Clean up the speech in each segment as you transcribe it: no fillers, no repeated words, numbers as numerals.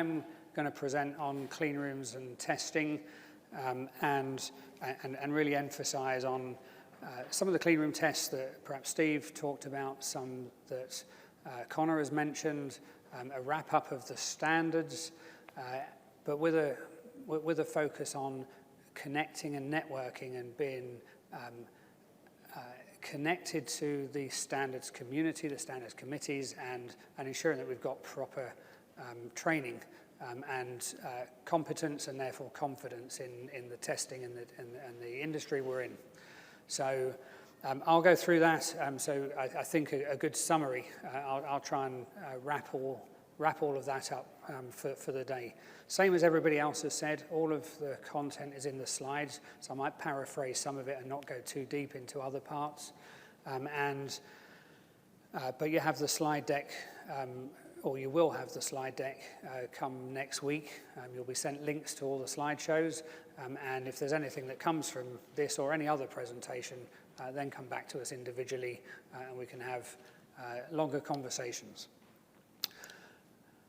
I'm going to present on clean rooms and testing, and really emphasize on some of the clean room tests that perhaps Steve talked about, some that Connor has mentioned, a wrap up of the standards, but with a focus on connecting and networking and being connected to the standards community, the standards committees, and ensuring that we've got proper training and competence and therefore confidence in the testing and the industry we're in. So I'll go through that. So I think a good summary. I'll try and wrap all of that up for the day. Same as everybody else has said, all of the content is in the slides, so I might paraphrase some of it and not go too deep into other parts. But you have the slide deck, or you will have the slide deck come next week. You'll be sent links to all the slideshows, and if there's anything that comes from this or any other presentation, then come back to us individually, and we can have longer conversations.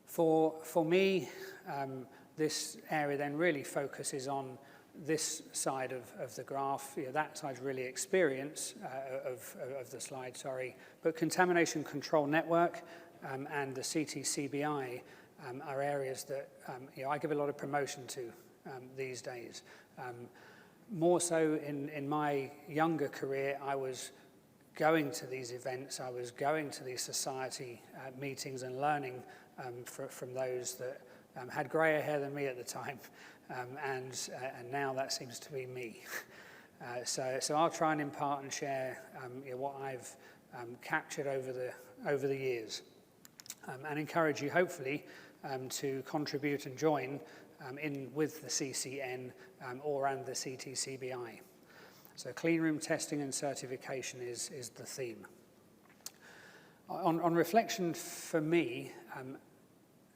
For me, this area then really focuses on this side of the graph. That side's really experience of the slide, sorry. But contamination control network and the CTCBI are areas that I give a lot of promotion to these days. More so in my younger career, I was going to these events, I was going to these society meetings and learning from those that had grayer hair than me at the time, and now that seems to be me. So I'll try and impart and share what I've captured over the years, and encourage you hopefully to contribute and join in with the CCN and the CTCBI. So clean room testing and certification is the theme. On reflection for me,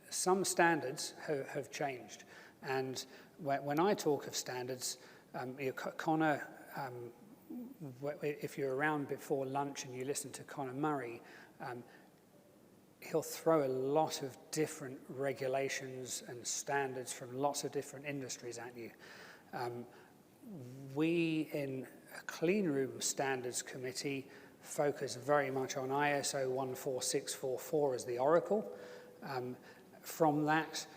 some standards have changed, and when I talk of standards, Connor, if you're around before lunch and you listen to Connor Murray, he'll throw a lot of different regulations and standards from lots of different industries at you. We in a clean room standards committee focus very much on ISO 14644 as the oracle. From that,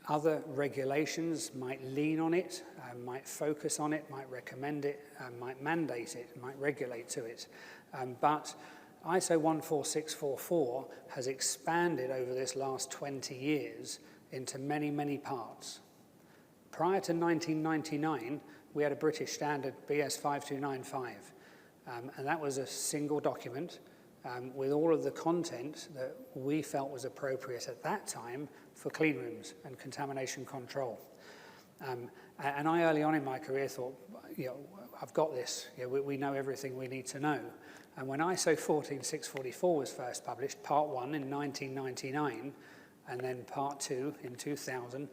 other regulations might lean on it, might focus on it, might recommend it, might mandate it, might regulate to it. But ISO 14644 has expanded over this last 20 years into many, many parts. Prior to 1999, we had a British standard, BS 5295, and that was a single document with all of the content that we felt was appropriate at that time for clean rooms and contamination control. And I, early on in my career, thought, I've got this. We know everything we need to know. And when ISO 14644 was first published, Part 1 in 1999, and then Part 2 in 2000,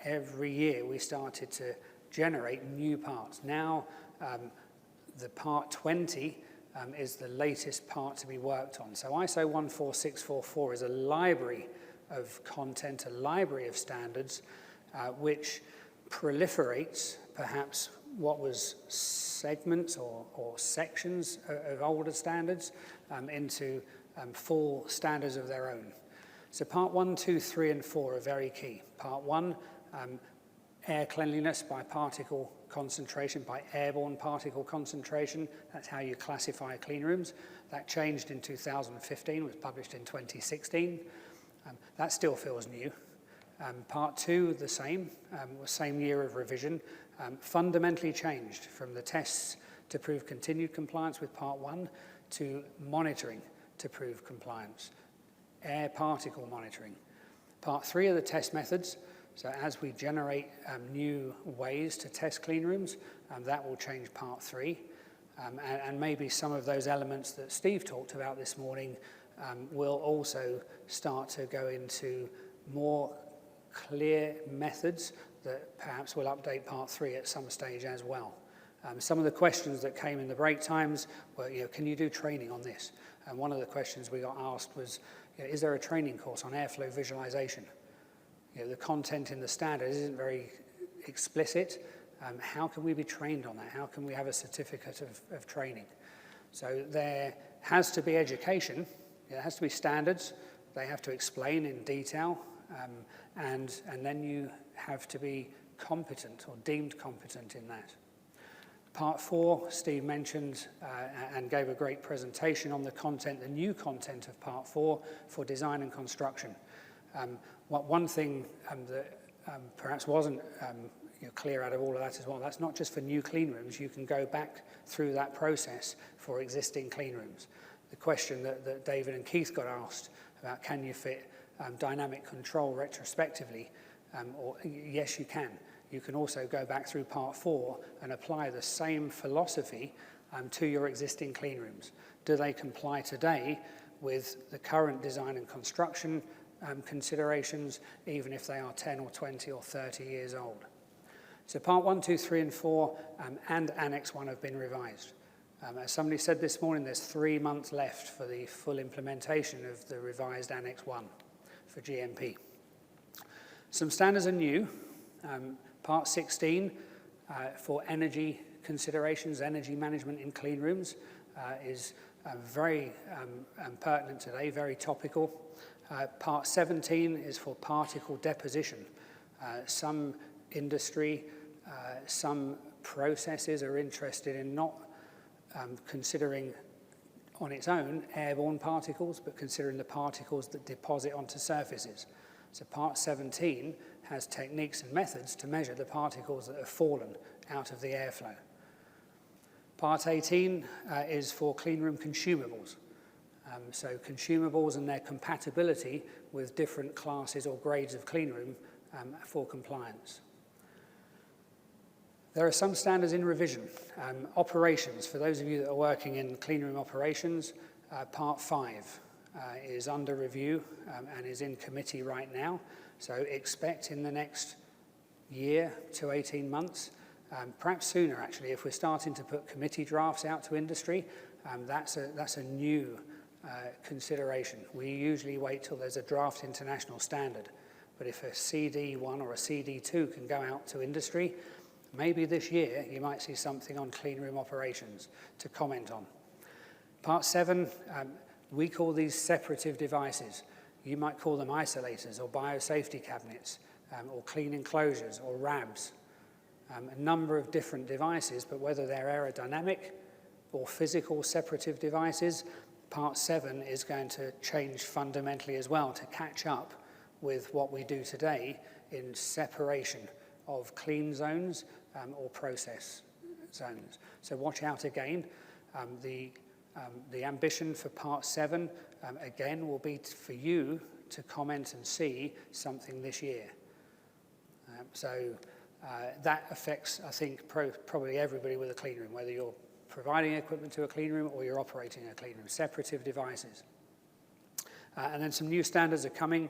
every year we started to generate new parts. Now, the Part 20 is the latest part to be worked on. So ISO 14644 is a library of content, a library of standards, which proliferates perhaps what was segments or sections of older standards into full standards of their own. So Part 1, 2, 3, and 4 are very key. Part 1, air cleanliness by particle concentration, by airborne particle concentration. That's how you classify clean rooms. That changed in 2015, was published in 2016. That still feels new. Part 2, the same year of revision, fundamentally changed from the tests to prove continued compliance with Part 1 to monitoring to prove compliance, air particle monitoring. Part 3 are the test methods. So as we generate new ways to test clean rooms, that will change Part 3. And maybe some of those elements that Steve talked about this morning will also start to go into more clear methods that perhaps will update Part 3 at some stage as well. Some of the questions that came in the break times were, can you do training on this? And one of the questions we got asked was, is there a training course on airflow visualization? the content in the standard isn't very explicit. How can we be trained on that? How can we have a certificate of training? So there has to be education. There has to be standards. They have to explain in detail. And then you have to be competent or deemed competent in that. Part 4, Steve mentioned and gave a great presentation on the content, the new content of Part 4 for design and construction. One thing that perhaps wasn't clear out of all of that as well, that's not just for new clean rooms. You can go back through that process for existing clean rooms. The question that David and Keith got asked about, can you fit dynamic control retrospectively? Or yes, you can. You can also go back through Part 4 and apply the same philosophy to your existing clean rooms. Do they comply today with the current design and construction considerations, even if they are 10 or 20 or 30 years old? So Part 1, 2, 3, and 4 and Annex 1 have been revised. As somebody said this morning, there's 3 months left for the full implementation of the revised Annex 1 for GMP. Some standards are new. Part 16 for energy considerations, energy management in clean rooms is very pertinent today, very topical. Part 17 is for particle deposition. Some industry, some processes are interested in not considering on its own airborne particles, but considering the particles that deposit onto surfaces. So Part 17 has techniques and methods to measure the particles that have fallen out of the airflow. Part 18 is for cleanroom consumables. So consumables and their compatibility with different classes or grades of cleanroom for compliance. There are some standards in revision. Operations, for those of you that are working in cleanroom operations, Part 5 is under review and is in committee right now. So expect in the next year to 18 months, perhaps sooner actually, if we're starting to put committee drafts out to industry, that's a new consideration. We usually wait till there's a draft international standard, but if a CD1 or a CD2 can go out to industry, maybe this year you might see something on cleanroom operations to comment on. Part 7, we call these separative devices. You might call them isolators or biosafety cabinets or clean enclosures or RABs. A number of different devices, but whether they're aerodynamic or physical separative devices, Part 7 is going to change fundamentally as well to catch up with what we do today in separation of clean zones or process zones. So watch out again. The ambition for Part 7, again, will be for you to comment and see something this year. That affects, I think, probably everybody with a clean room, whether you're providing equipment to a clean room or you're operating a clean room, separative devices. And then some new standards are coming.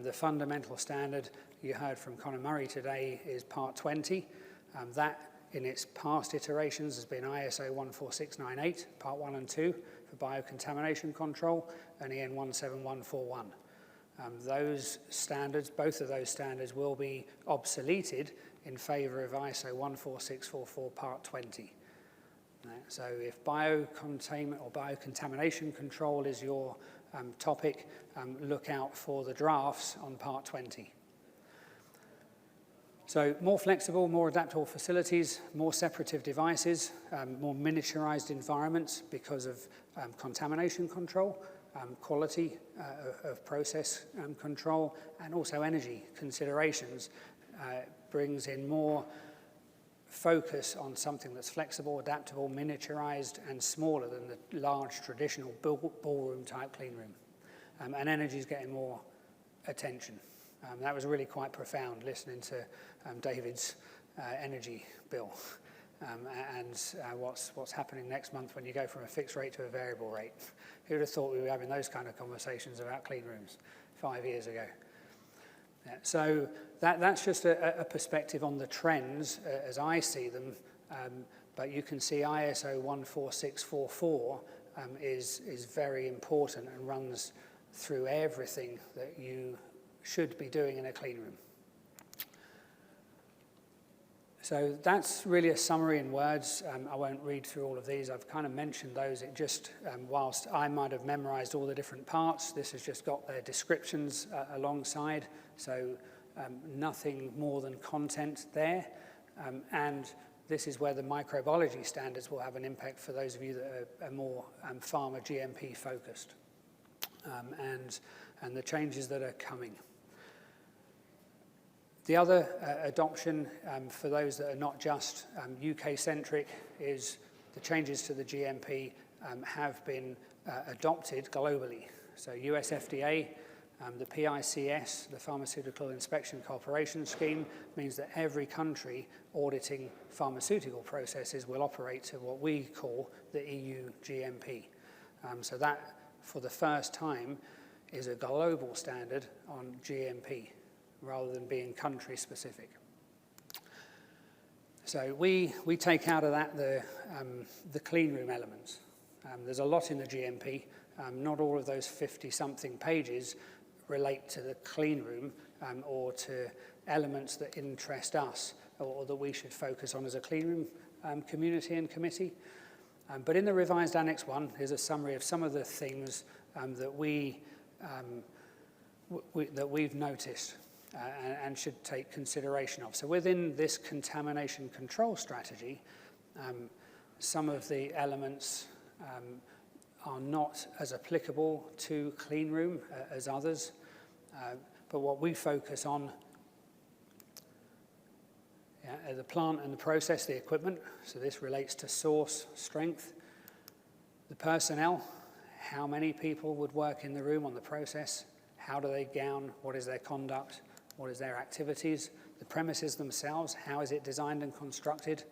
The fundamental standard you heard from Conor Murray today is Part 20. That, in its past iterations, has been ISO 14698, Part 1 and 2, for biocontamination control, and EN 17141. Those standards, both of those standards, will be obsoleted in favor of ISO 14644, Part 20. So if biocontainment or biocontamination control is your topic, look out for the drafts on Part 20. So more flexible, more adaptable facilities, more separative devices, more miniaturized environments because of contamination control, quality of process control, and also energy considerations brings in more focus on something that's flexible, adaptable, miniaturized, and smaller than the large traditional ballroom type clean room. And energy is getting more attention. That was really quite profound, listening to David's energy bill and what's happening next month when you go from a fixed rate to a variable rate. Who would have thought we were having those kind of conversations about clean rooms 5 years ago? Yeah, so that's just a perspective on the trends as I see them, but you can see ISO 14644 is very important and runs through everything that you should be doing in a clean room. So that's really a summary in words. I won't read through all of these. I've kind of mentioned those. It just, whilst I might have memorized all the different parts, this has just got their descriptions alongside. So nothing more than content there. And this is where the microbiology standards will have an impact for those of you that are more pharma GMP focused, and the changes that are coming. The other adoption for those that are not just UK-centric is the changes to the GMP have been adopted globally. So US FDA, the PICS, the Pharmaceutical Inspection Cooperation Scheme, means that every country auditing pharmaceutical processes will operate to what we call the EU GMP. So that, for the first time, is a global standard on GMP, rather than being country-specific. So we take out of that the clean room elements. There's a lot in the GMP. Not all of those 50-something pages relate to the clean room or to elements that interest us or that we should focus on as a clean room community and committee. But in the revised Annex 1, there's a summary of some of the things that we've noticed and should take consideration of. So within this contamination control strategy, some of the elements are not as applicable to clean room as others, but what we focus on are the plant and the process, the equipment. So this relates to source, strength, the personnel, how many people would work in the room on the process, how do they gown, what is their conduct, what is their activities, the premises themselves, how is it designed and constructed,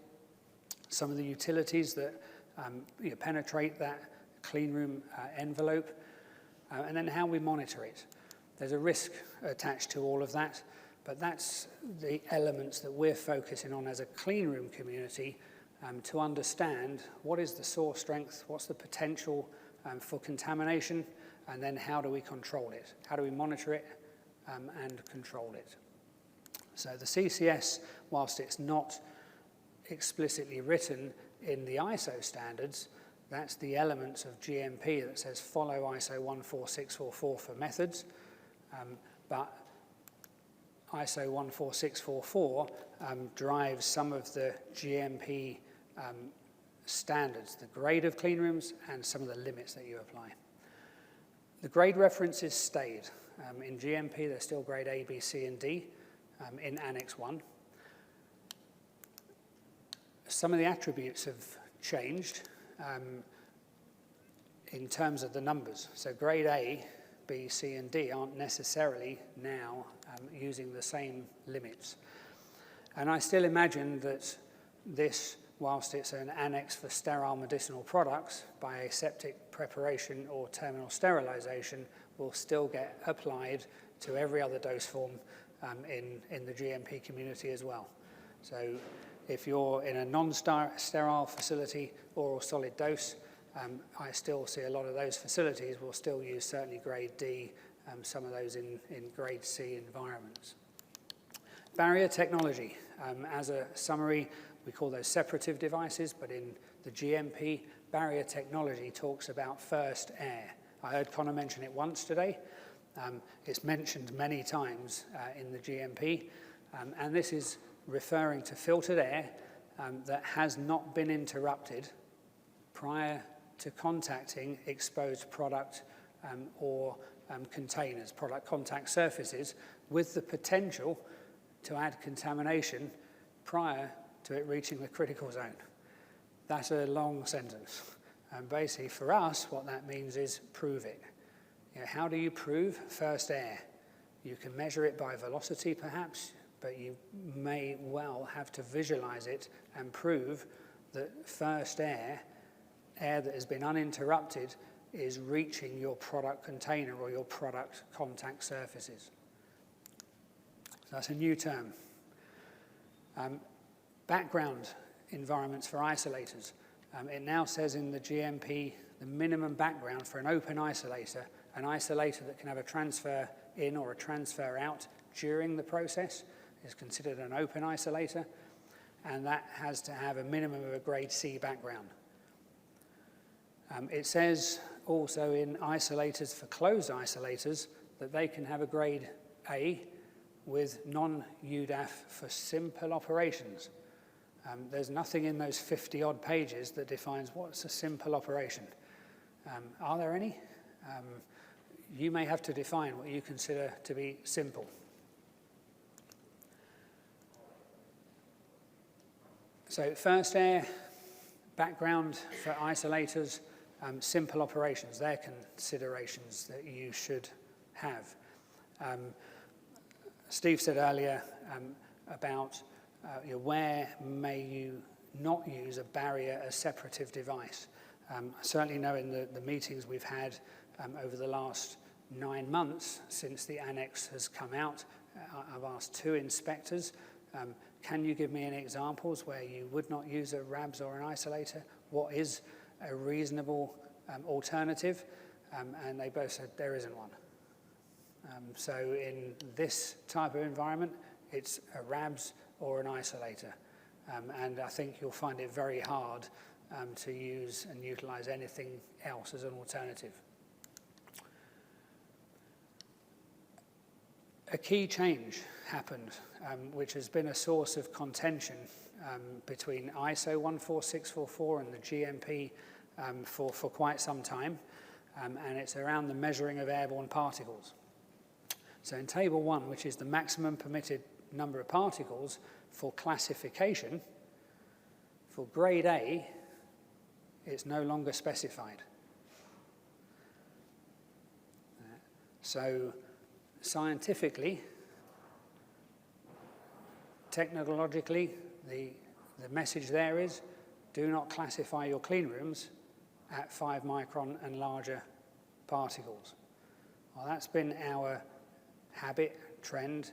some of the utilities that penetrate that clean room envelope, and then how we monitor it. There's a risk attached to all of that, but that's the elements that we're focusing on as a clean room community to understand what is the source strength, what's the potential for contamination, and then how do we control it? How do we monitor it and control it? So the CCS, whilst it's not explicitly written in the ISO standards, that's the elements of GMP that says follow ISO 14644 for methods, but ISO 14644 drives some of the GMP standards, the grade of clean rooms and some of the limits that you apply. The grade references stayed. In GMP, they're still grade A, B, C, and D in Annex 1. Some of the attributes have changed in terms of the numbers. So grade A, B, C, and D aren't necessarily now using the same limits. And I still imagine that this, whilst it's an annex for sterile medicinal products, by aseptic preparation or terminal sterilization, will still get applied to every other dose form in the GMP community as well. So if you're in a non-sterile facility, oral solid dose, I still see a lot of those facilities will still use certainly grade D, some of those in grade C environments. Barrier technology, as a summary, we call those separative devices, but in the GMP, barrier technology talks about first air. I heard Connor mention it once today. It's mentioned many times in the GMP, and this is referring to filtered air that has not been interrupted prior to contacting exposed product or containers, product contact surfaces, with the potential to add contamination prior to it reaching the critical zone. That's a long sentence. And basically for us, what that means is prove it. You know, how do you prove first air? You can measure it by velocity perhaps, but you may well have to visualize it and prove that first air that has been uninterrupted, is reaching your product container or your product contact surfaces. So that's a new term. Background environments for isolators. It now says in the GMP, the minimum background for an open isolator, an isolator that can have a transfer in or a transfer out during the process is considered an open isolator, and that has to have a minimum of a grade C background. It says also in isolators for closed isolators that they can have a grade A with non-UDAF for simple operations. There's nothing in those 50-odd pages that defines what's a simple operation. Are there any? You may have to define what you consider to be simple. So first air, background for isolators, simple operations, they're considerations that you should have. Steve said earlier about where may you not use a barrier, a separative device. I certainly know in the meetings we've had over the last 9 months since the annex has come out, I've asked 2 inspectors, can you give me any examples where you would not use a RABS or an isolator? What is a reasonable alternative? And they both said there isn't one. So in this type of environment, it's a RABS or an isolator. And I think you'll find it very hard to use and utilize anything else as an alternative. A key change happened, which has been a source of contention between ISO 14644 and the GMP for quite some time, and it's around the measuring of airborne particles. So in Table 1, which is the maximum permitted number of particles for classification, for grade A, it's no longer specified. So scientifically, technologically, the message there is, do not classify your clean rooms at 5 micron and larger particles. Well, that's been our habit, trend,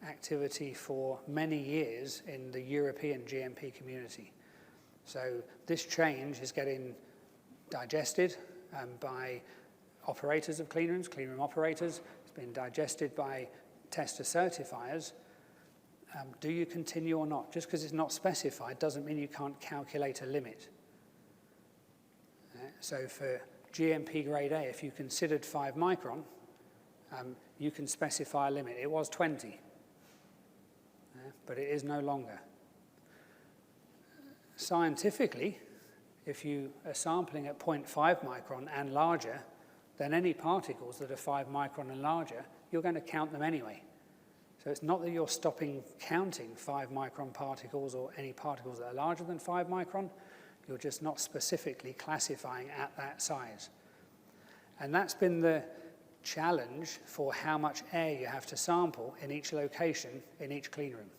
activity for many years in the European GMP community. So this change is getting digested by operators of clean rooms, clean room operators. It's been digested by tester certifiers. Do you continue or not? Just because it's not specified doesn't mean you can't calculate a limit. So for GMP grade A, if you considered 5 micron, you can specify a limit. It was 20, but it is no longer. Scientifically, if you are sampling at 0.5 micron and larger, then any particles that are 5 micron and larger, you're going to count them anyway. So it's not that you're stopping counting 5 micron particles or any particles that are larger than 5 micron, you're just not specifically classifying at that size. And that's been the challenge for how much air you have to sample in each location, in each clean room.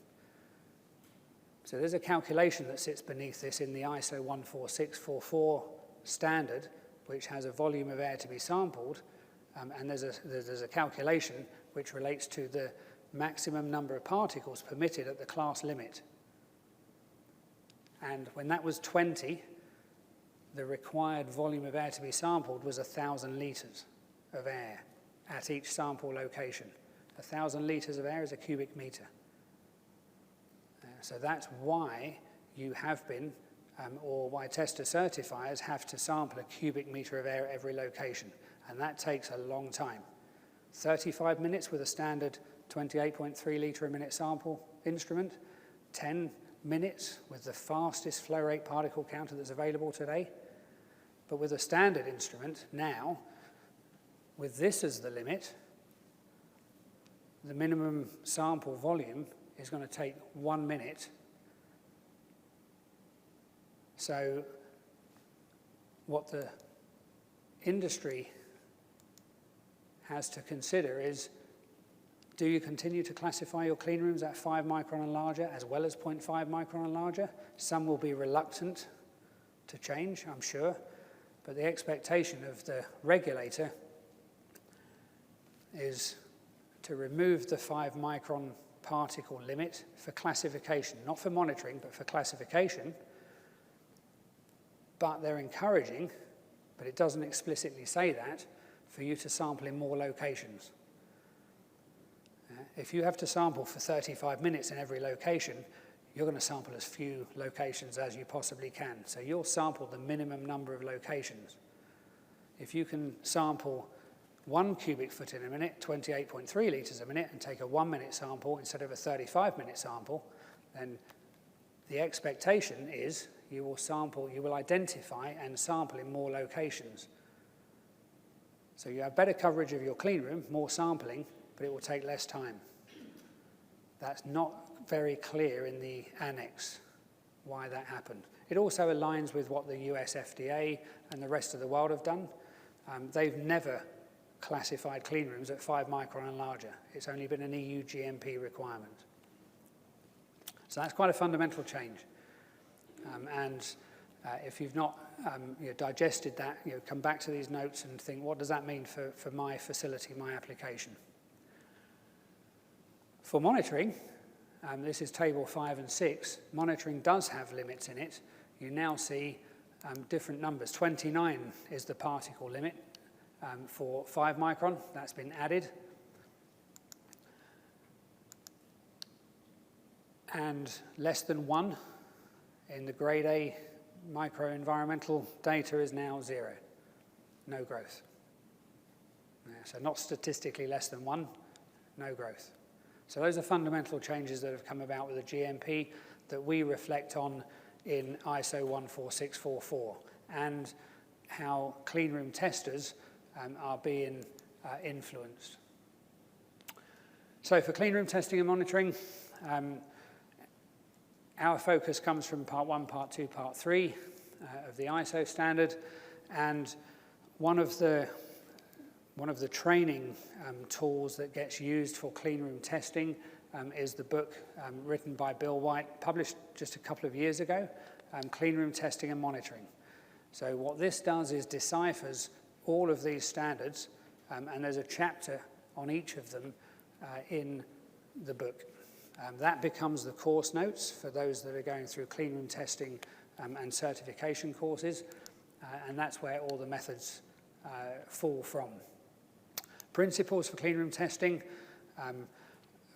So there's a calculation that sits beneath this in the ISO 14644 standard, which has a volume of air to be sampled, and there's a calculation which relates to the maximum number of particles permitted at the class limit. And when that was 20, the required volume of air to be sampled was 1,000 litres of air at each sample location. 1,000 litres of air is a cubic metre. So that's why you have been, or why tester certifiers have to sample a cubic metre of air at every location. And that takes a long time. 35 minutes with a standard 28.3 litre a minute sample instrument, 10 minutes with the fastest flow rate particle counter that's available today. But with a standard instrument now, with this as the limit, the minimum sample volume is going to take 1 minute. So what the industry has to consider is, do you continue to classify your clean rooms at 5 micron and larger as well as 0.5 micron and larger? Some will be reluctant to change, I'm sure, but the expectation of the regulator is to remove the 5 micron particle limit for classification, not for monitoring, but for classification. But they're encouraging, but it doesn't explicitly say that, for you to sample in more locations. If you have to sample for 35 minutes in every location, you're going to sample as few locations as you possibly can. So you'll sample the minimum number of locations. If you can sample 1 cubic foot in a minute, 28.3 litres a minute, and take a 1-minute sample instead of a 35-minute sample, then the expectation is you will identify and sample in more locations. So you have better coverage of your clean room, more sampling, but it will take less time. That's not very clear in the annex why that happened. It also aligns with what the US FDA and the rest of the world have done. They've never classified clean rooms at 5 micron and larger. It's only been an EU GMP requirement. So that's quite a fundamental change. If you've not digested that, come back to these notes and think, what does that mean for my facility, my application? For monitoring, this is table 5 and 6, monitoring does have limits in it. You now see different numbers. 29 is the particle limit for 5 micron. That's been added. And less than 1 in the grade A microenvironmental data is now 0. No growth. So not statistically less than 1, no growth. So those are fundamental changes that have come about with the GMP that we reflect on in ISO 14644 and how cleanroom testers are being influenced. So for cleanroom testing and monitoring, our focus comes from part 1, part 2, part 3 of the ISO standard, and one of the training tools that gets used for cleanroom testing is the book written by Bill White, published just a couple of years ago, Cleanroom Testing and Monitoring. So what this does is deciphers all of these standards, and there's a chapter on each of them in the book. That becomes the course notes for those that are going through cleanroom testing and certification courses, and that's where all the methods fall from. Principles for cleanroom testing,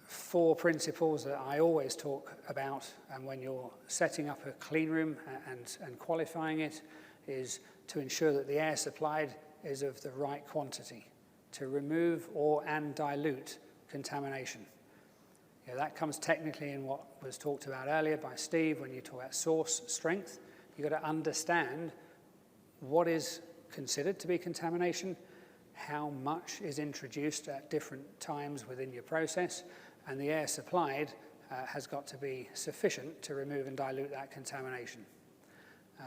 4 principles that I always talk about when you're setting up a cleanroom and qualifying it is to ensure that the air supplied is of the right quantity, to remove and dilute contamination. That comes technically in what was talked about earlier by Steve when you talk about source strength. You've got to understand what is considered to be contamination, how much is introduced at different times within your process, and the air supplied has got to be sufficient to remove and dilute that contamination.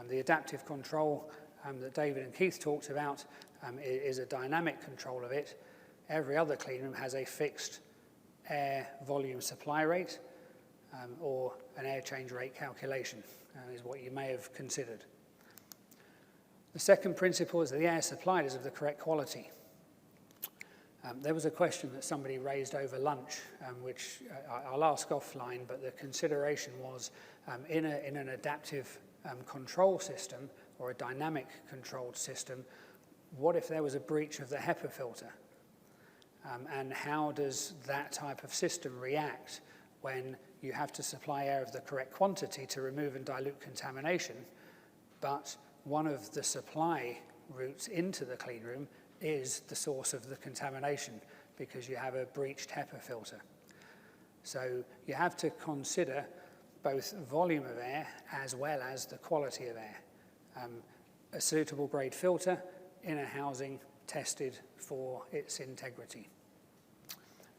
The adaptive control that David and Keith talked about is a dynamic control of it. Every other cleanroom has a fixed air volume supply rate or an air change rate calculation is what you may have considered. The second principle is that the air supplied is of the correct quality. There was a question that somebody raised over lunch, which I'll ask offline, but the consideration was in an adaptive control system or a dynamic controlled system, what if there was a breach of the HEPA filter? And how does that type of system react when you have to supply air of the correct quantity to remove and dilute contamination, but one of the supply routes into the clean room is the source of the contamination because you have a breached HEPA filter. So you have to consider both volume of air as well as the quality of air. A suitable grade filter in a housing tested for its integrity.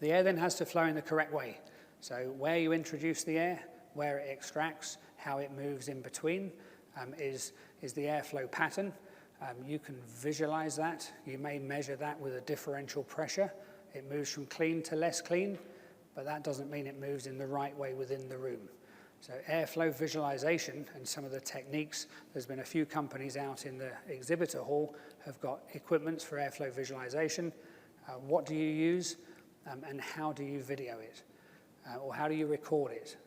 The air then has to flow in the correct way. So where you introduce the air, where it extracts, how it moves in between is the airflow pattern. You can visualize that. You may measure that with a differential pressure. It moves from clean to less clean, but that doesn't mean it moves in the right way within the room. So airflow visualization and some of the techniques, there's been a few companies out in the exhibitor hall have got equipments for airflow visualization. What do you use and how do you video it? Or how do you record it?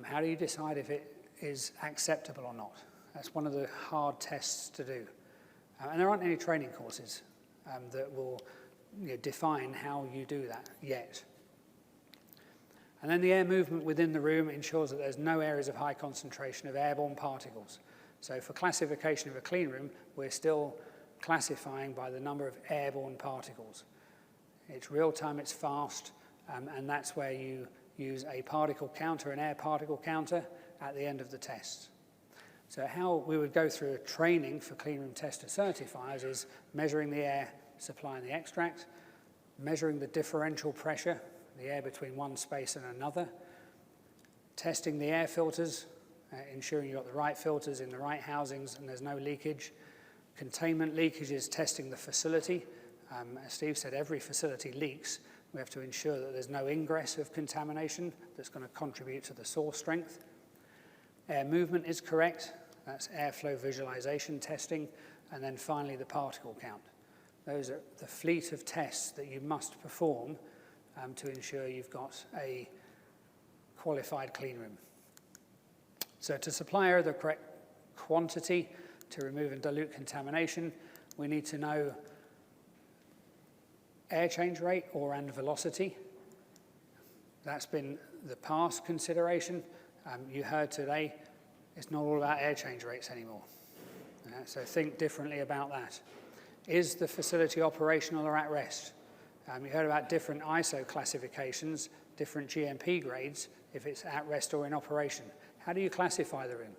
How do you decide if it is acceptable or not? That's one of the hard tests to do. And there aren't any training courses that will define how you do that yet. And then the air movement within the room ensures that there's no areas of high concentration of airborne particles. So for classification of a clean room, we're still classifying by the number of airborne particles. It's real time, it's fast, and that's where you use a particle counter, an air particle counter, at the end of the test. So how we would go through a training for cleanroom tester certifiers is measuring the air supply in the extract, measuring the differential pressure, the air between one space and another, testing the air filters, ensuring you've got the right filters in the right housings and there's no leakage. Containment leakage is testing the facility. As Steve said, every facility leaks. We have to ensure that there's no ingress of contamination that's going to contribute to the source strength. Air movement is correct. That's airflow visualization testing. And then finally, the particle count. Those are the fleet of tests that you must perform to ensure you've got a qualified clean room. So to supply air the correct quantity to remove and dilute contamination, we need to know air change rate and velocity. That's been the past consideration. You heard today, it's not all about air change rates anymore. So think differently about that. Is the facility operational or at rest? You heard about different ISO classifications, different GMP grades, if it's at rest or in operation. How do you classify the room?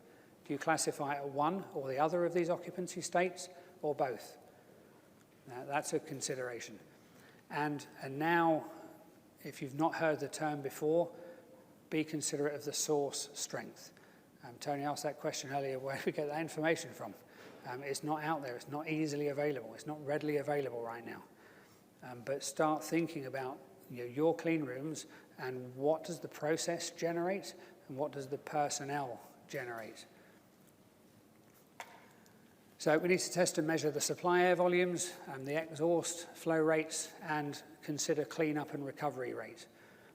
Do you classify it one or the other of these occupancy states, or both? That's a consideration. And now, if you've not heard the term before, be considerate of the source strength. Tony asked that question earlier, where do we get that information from? It's not out there, it's not easily available, it's not readily available right now. But start thinking about your clean rooms and what does the process generate and what does the personnel generate. So we need to test and measure the supply air volumes, the exhaust flow rates, and consider cleanup and recovery rate.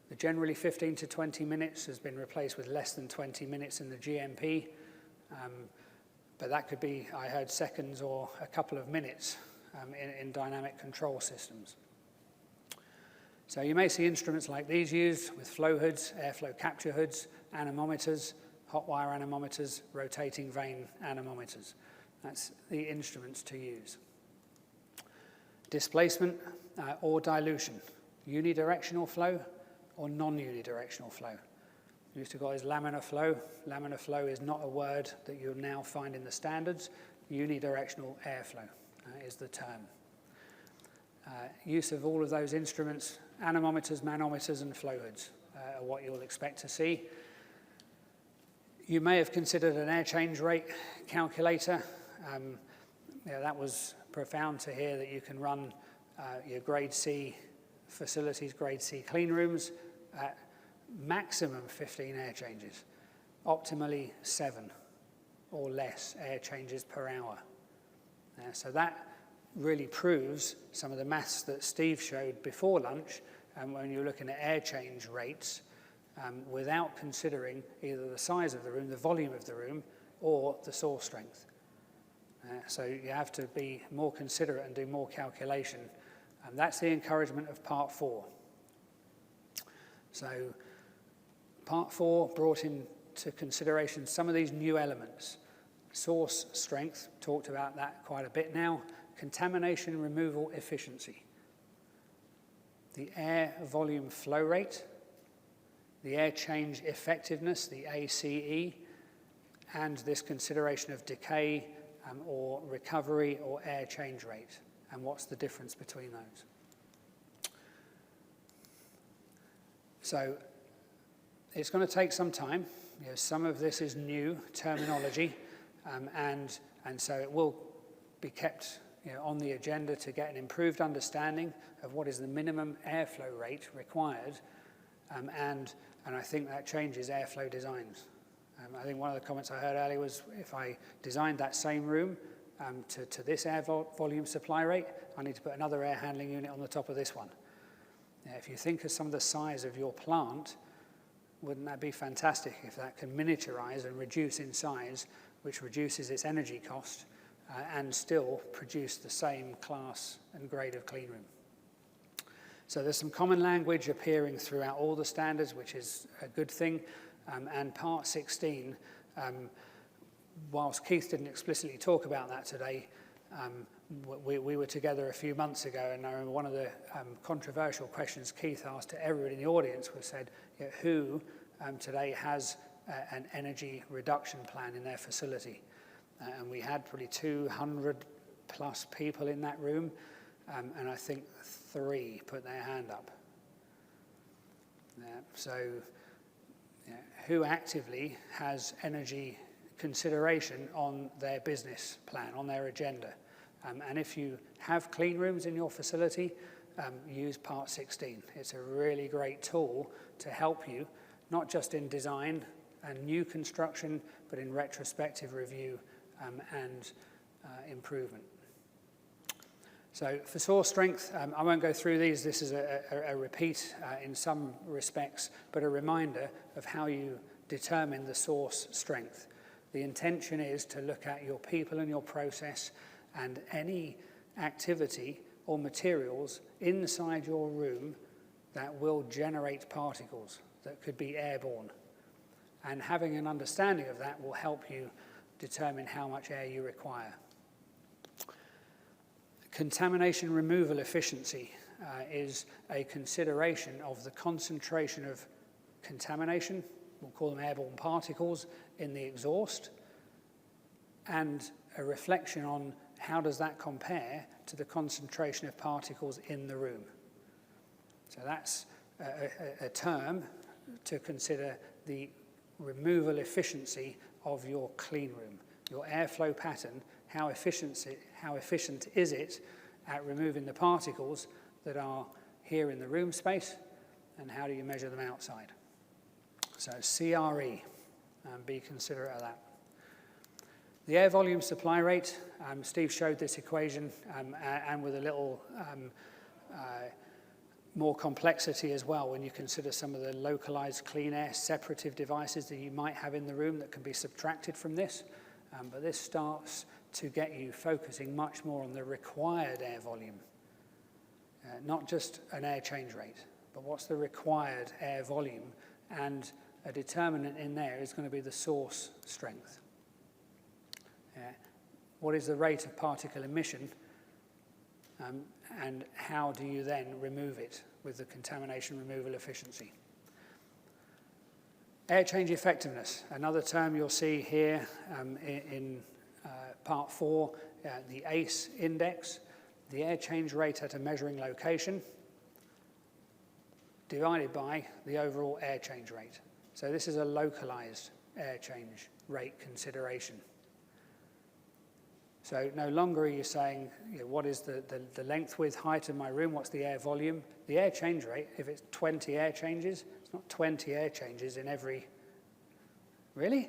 The generally 15 to 20 minutes has been replaced with less than 20 minutes in the GMP, but that could be, I heard, seconds or a couple of minutes in dynamic control systems. So you may see instruments like these used with flow hoods, airflow capture hoods, anemometers, hot wire anemometers, rotating vane anemometers. That's the instruments to use. Displacement or dilution, unidirectional flow or non-unidirectional flow. We used to call this laminar flow. Laminar flow is not a word that you'll now find in the standards. Unidirectional airflow is the term. Use of all of those instruments, anemometers, manometers, and flow hoods are what you'll expect to see. You may have considered an air change rate calculator. That was profound to hear that you can run your grade C facilities, grade C clean rooms at maximum 15 air changes, optimally 7 or less air changes per hour. So that really proves some of the maths that Steve showed before lunch when you're looking at air change rates without considering either the size of the room, the volume of the room, or the source strength. So you have to be more considerate and do more calculation. And that's the encouragement of part 4. So part 4 brought into consideration some of these new elements. Source strength, talked about that quite a bit now. Contamination removal efficiency. The air volume flow rate. The air change effectiveness, the ACE. And this consideration of decay or recovery or air change rate. And what's the difference between those? So it's going to take some time. Some of this is new terminology, and so it will be kept on the agenda to get an improved understanding of what is the minimum airflow rate required, and I think that changes airflow designs. I think one of the comments I heard earlier was if I designed that same room to this air volume supply rate, I need to put another air handling unit on the top of this one. If you think of some of the size of your plant, wouldn't that be fantastic if that can miniaturize and reduce in size, which reduces its energy cost and still produce the same class and grade of clean room. So there's some common language appearing throughout all the standards, which is a good thing. And Part 16, whilst Keith didn't explicitly talk about that today, we were together a few months ago, and I remember one of the controversial questions Keith asked to everybody in the audience was said, who today has an energy reduction plan in their facility? And we had probably 200 plus people in that room, and I think 3 put their hand up. Who actively has energy consideration on their business plan, on their agenda? And if you have clean rooms in your facility, use Part 16. It's a really great tool to help you, not just in design and new construction, but in retrospective review and improvement. So for source strength, I won't go through these. This is a repeat in some respects, but a reminder of how you determine the source strength. The intention is to look at your people and your process and any activity or materials inside your room that will generate particles that could be airborne. And having an understanding of that will help you determine how much air you require. Contamination removal efficiency is a consideration of the concentration of contamination, we'll call them airborne particles, in the exhaust, and a reflection on how does that compare to the concentration of particles in the room. So that's a term to consider the removal efficiency of your clean room. Your airflow pattern, how efficient is it at removing the particles that are here in the room space, and how do you measure them outside? So CRE, be considerate of that. The air volume supply rate, Steve showed this equation, and with a little more complexity as well when you consider some of the localized clean air separative devices that you might have in the room that can be subtracted from this. But this starts to get you focusing much more on the required air volume. Not just an air change rate, but what's the required air volume, and a determinant in there is going to be the source strength. What is the rate of particle emission, and how do you then remove it with the contamination removal efficiency? Air change effectiveness, another term you'll see here in Part 4, the ACE index, the air change rate at a measuring location, divided by the overall air change rate. So this is a localized air change rate consideration. So no longer are you saying, what is the length, width, height of my room, what's the air volume? The air change rate, if it's 20 air changes, it's not 20 air changes in every... Really?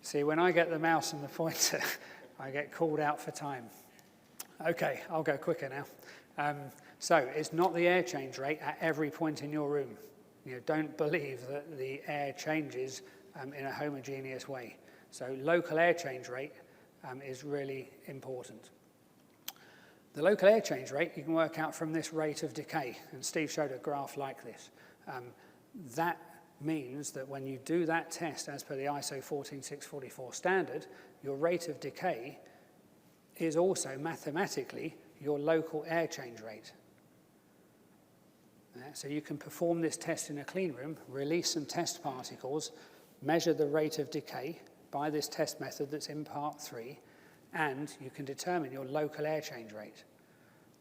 See, when I get the mouse and the pointer, I get called out for time. Okay, I'll go quicker now. So it's not the air change rate at every point in your room. Don't believe that the air changes in a homogeneous way. So local air change rate is really important. The local air change rate you can work out from this rate of decay, and Steve showed a graph like this. That means that when you do that test as per the ISO 14644 standard, your rate of decay is also mathematically your local air change rate. So you can perform this test in a clean room, release some test particles, measure the rate of decay by this test method that's in Part 3, and you can determine your local air change rate.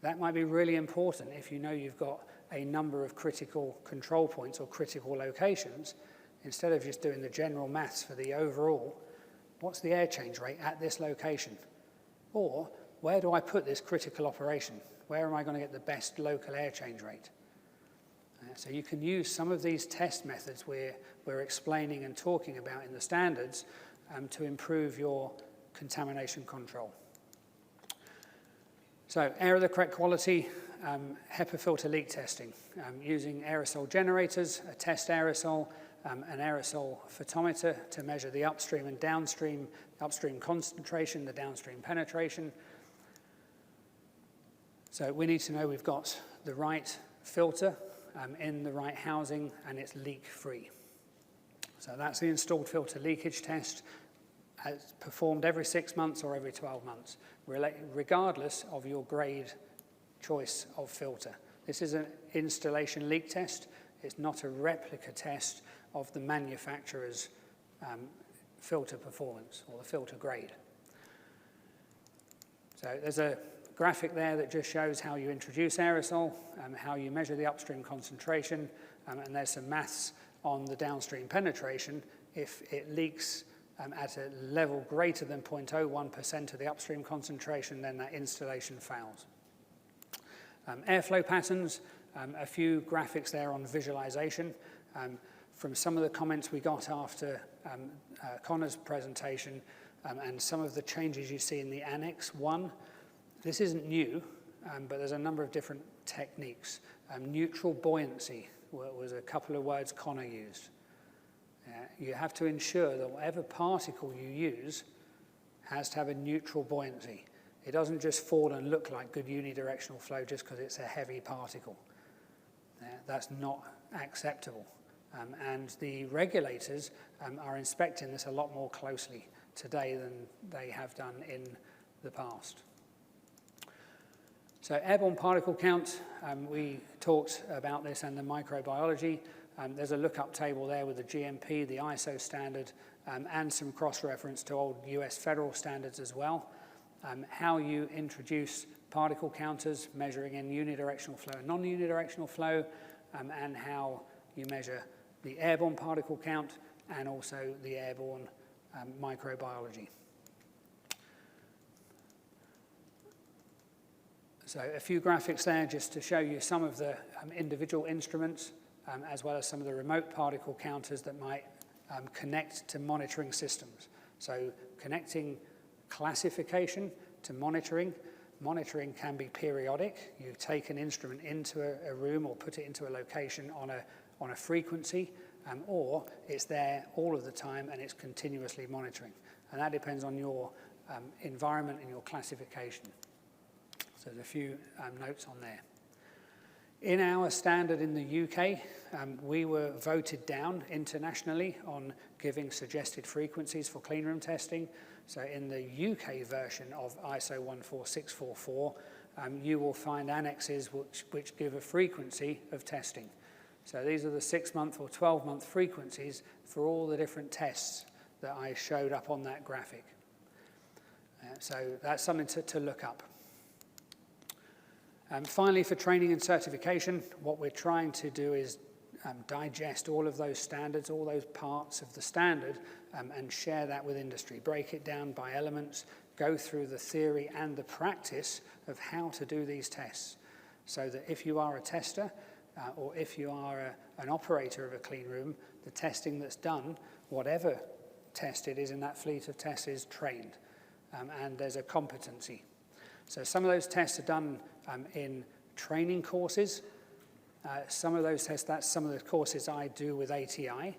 That might be really important if you know you've got a number of critical control points or critical locations. Instead of just doing the general maths for the overall, what's the air change rate at this location? Or where do I put this critical operation? Where am I going to get the best local air change rate? So you can use some of these test methods we're explaining and talking about in the standards to improve your contamination control. So air of the correct quality, HEPA filter leak testing, using aerosol generators, a test aerosol, an aerosol photometer to measure the upstream and downstream, upstream concentration, the downstream penetration. So we need to know we've got the right filter in the right housing and it's leak-free. So that's the installed filter leakage test. It's performed every 6 months or every 12 months, regardless of your grade choice of filter. This is an installation leak test. It's not a replica test of the manufacturer's filter performance or the filter grade. So there's a graphic there that just shows how you introduce aerosol, how you measure the upstream concentration, and there's some maths on the downstream penetration. If it leaks at a level greater than 0.01% of the upstream concentration, then that installation fails. Airflow patterns, a few graphics there on visualization. From some of the comments we got after Connor's presentation and some of the changes you see in the Annex 1, this isn't new, but there's a number of different techniques. Neutral buoyancy was a couple of words Connor used. You have to ensure that whatever particle you use has to have a neutral buoyancy. It doesn't just fall and look like good unidirectional flow just because it's a heavy particle. That's not acceptable. And the regulators are inspecting this a lot more closely today than they have done in the past. So airborne particle count, we talked about this and the microbiology. There's a lookup table there with the GMP, the ISO standard, and some cross-reference to old US federal standards as well. How you introduce particle counters, measuring in unidirectional flow and non-unidirectional flow, and how you measure the airborne particle count and also the airborne microbiology. So a few graphics there just to show you some of the individual instruments as well as some of the remote particle counters that might connect to monitoring systems. So connecting classification to monitoring. Monitoring can be periodic. You take an instrument into a room or put it into a location on a frequency, or it's there all of the time and it's continuously monitoring. And that depends on your environment and your classification. So there's a few notes on there. In our standard in the UK, we were voted down internationally on giving suggested frequencies for cleanroom testing. So in the UK version of ISO 14644, you will find annexes which give a frequency of testing. So these are the 6-month or 12-month frequencies for all the different tests that I showed up on that graphic. So that's something to look up. Finally, for training and certification, what we're trying to do is digest all of those standards, all those parts of the standard, and share that with industry. Break it down by elements, go through the theory and the practice of how to do these tests. So that if you are a tester, or if you are an operator of a clean room, the testing that's done, whatever test it is in that fleet of tests, is trained, and there's a competency. So some of those tests are done in training courses. Some of those tests, that's some of the courses I do with ATI.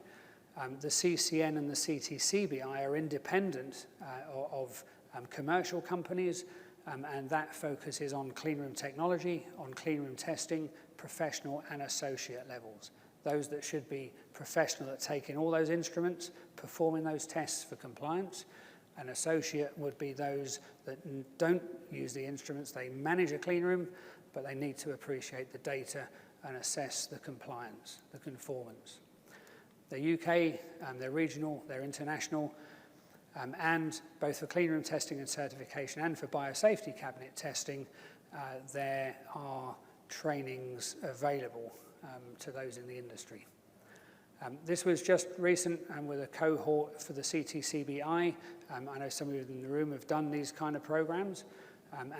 The CCN and the CTCBI are independent of commercial companies, and that focuses on cleanroom technology, on cleanroom testing, professional and associate levels. Those that should be professional at taking all those instruments, performing those tests for compliance. An associate would be those that don't use the instruments. They manage a clean room, but they need to appreciate the data and assess the compliance, the conformance. They're UK, they're regional, they're international, and both for clean room testing and certification and for biosafety cabinet testing, there are trainings available to those in the industry. This was just recent with a cohort for the CTCBI. I know some of you in the room have done these kind of programs,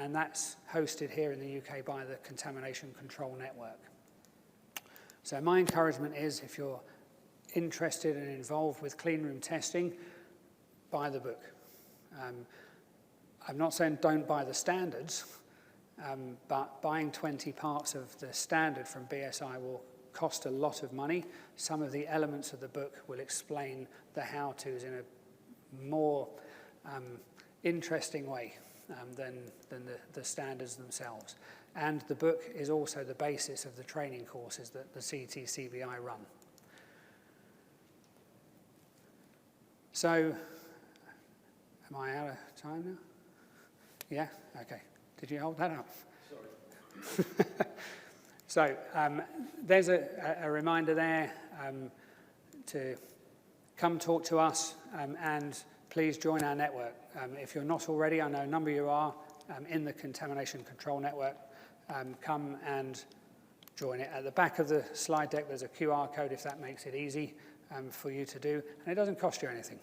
and that's hosted here in the UK by the Contamination Control Network. So my encouragement is, if you're interested and involved with cleanroom testing, buy the book. I'm not saying don't buy the standards, but buying 20 parts of the standard from BSI will cost a lot of money. Some of the elements of the book will explain the how-tos in a more interesting way than the standards themselves. and the book is also the basis of the training courses that the CTCBI run. So, am I out of time now? Yeah? Okay. Did you hold that up? Sorry. So, there's a reminder there to come talk to us and please join our network. If you're not already, I know a number of you are, in the Contamination Control Network, come and join it. At the back of the slide deck, there's a QR code if that makes it easy for you to do. And it doesn't cost you anything.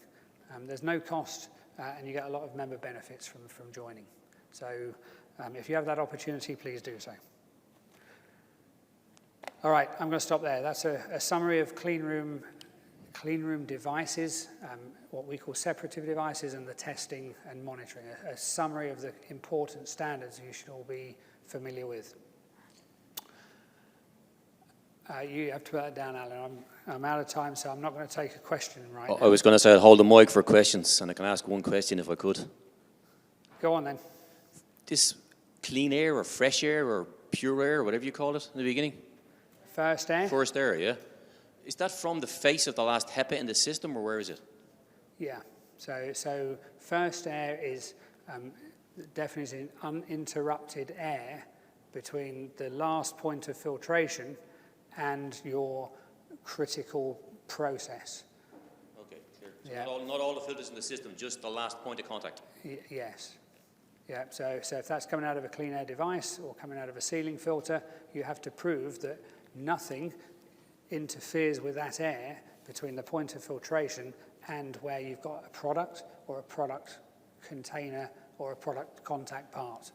There's no cost, and you get a lot of member benefits from joining. So if you have that opportunity, please do so. All right, I'm going to stop there. That's a summary of Cleanroom devices, what we call separative devices, and the testing and monitoring. A summary of the important standards you should all be familiar with. You have to put that down, Alan. I'm out of time, so I'm not going to take a question right now. I was going to say I'd hold the mic for questions, and I can ask one question if I could. Go on then. This clean air or fresh air or pure air, or whatever you call it in the beginning? First air? First air, yeah. Is that from the face of the last HEPA in the system, or where is it? Yeah. So first air is definitely uninterrupted air between the last point of filtration and your critical process. Okay, clear. So Yeah. not all the filters in the system, just the last point of contact. Yes. Yeah. So if that's coming out of a clean air device or coming out of a sealing filter, you have to prove that nothing interferes with that air between the point of filtration and where you've got a product or a product container or a product contact part.